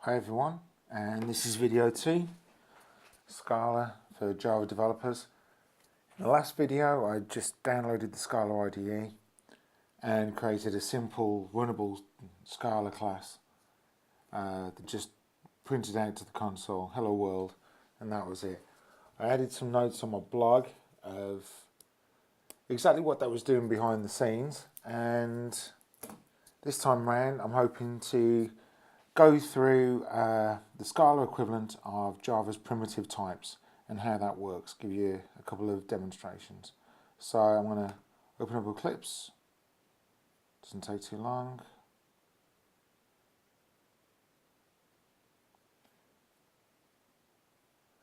Hi everyone, and this is video 2, Scala for Java developers. In the last video I just downloaded the Scala IDE and created a simple runnable Scala class that just printed out to the console, hello world, and that was it. I added some notes on my blog of exactly what that was doing behind the scenes, and this time round I'm hoping to go through the Scala equivalent of Java's primitive types and how that works, give you a couple of demonstrations. So I'm going to open up Eclipse, doesn't take too long.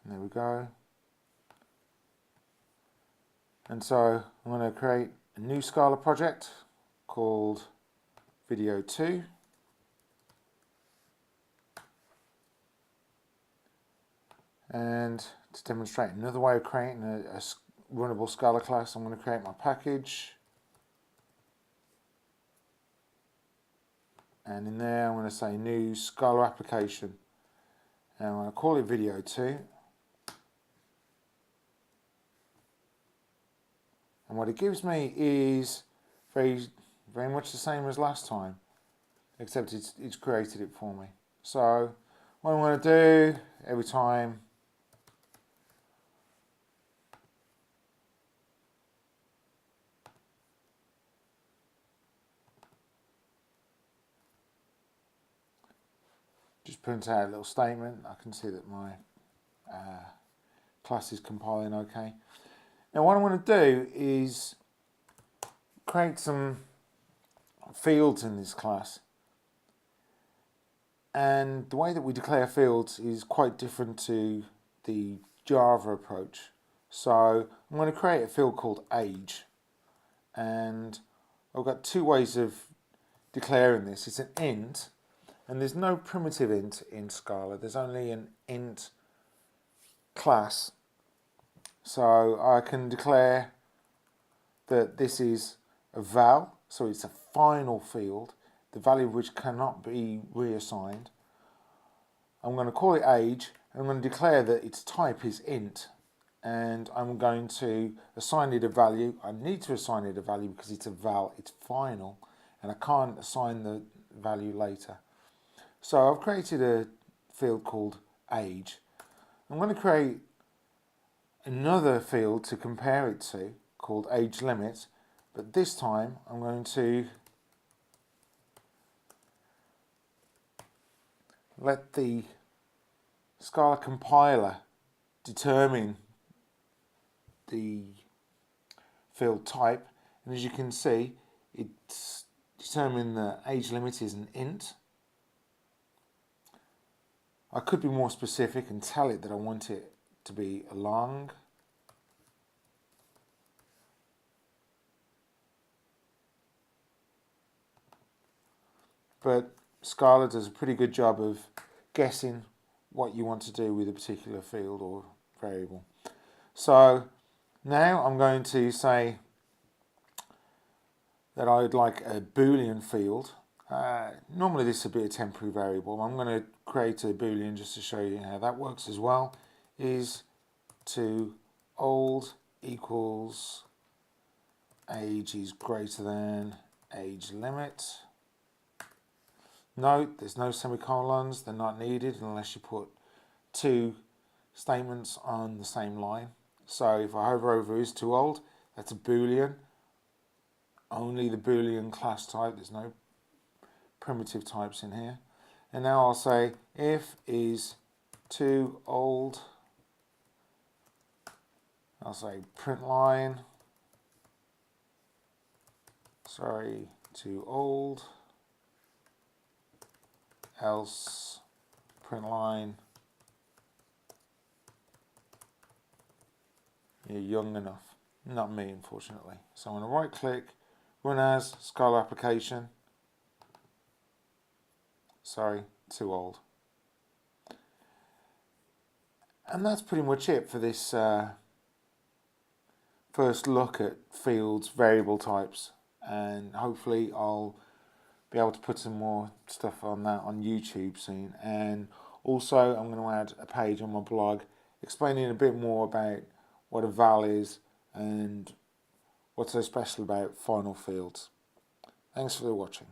And there we go. And so I'm going to create a new Scala project called video 2. And to demonstrate another way of creating a runnable Scala class, I'm going to create my package. And in there I'm going to say new Scala application. And I'm going to call it video 2. And what it gives me is very much the same as last time, except it's created it for me. So what I'm going to do every time just print out a little statement. I can see that my class is compiling okay. Now what I want to do is create some fields in this class. And the way that we declare fields is quite different to the Java approach. So I'm going to create a field called age. And I've got two ways of declaring this. It's an int, and there's no primitive int in Scala. There's only an int class. So I can declare that this is a val, so it's a final field, the value of which cannot be reassigned. I'm going to call it age, and I'm going to declare that its type is int, and I'm going to assign it a value. I need to assign it a value because it's a val, it's final, and I can't assign the value later. So I've created a field called age. I'm going to create another field to compare it to called age limit, but this time I'm going to let the Scala compiler determine the field type, and as you can see it's determined that age limit is an int. I could be more specific and tell it that I want it to be a long. But Scala does a pretty good job of guessing what you want to do with a particular field or variable. So now I'm going to say that I would like a Boolean field. Normally this would be a temporary variable. I'm going to create a Boolean just to show you how that works as well. Is to old equals age is greater than age limit. Note, there's no semicolons, they're not needed unless you put two statements on the same line. So if I hover over is too old, that's a Boolean. Only the Boolean class type, there's no primitive types in here. And now I'll say if is too old, I'll say print line, too old, else print line, you're young enough. Not me, unfortunately. So I'm going to right click, run as Scala application, too old. And that's pretty much it for this first look at fields, variable types, and hopefully I'll be able to put some more stuff on that on YouTube soon. And also I'm going to add a page on my blog explaining a bit more about what a val is and what's so special about final fields. Thanks for watching.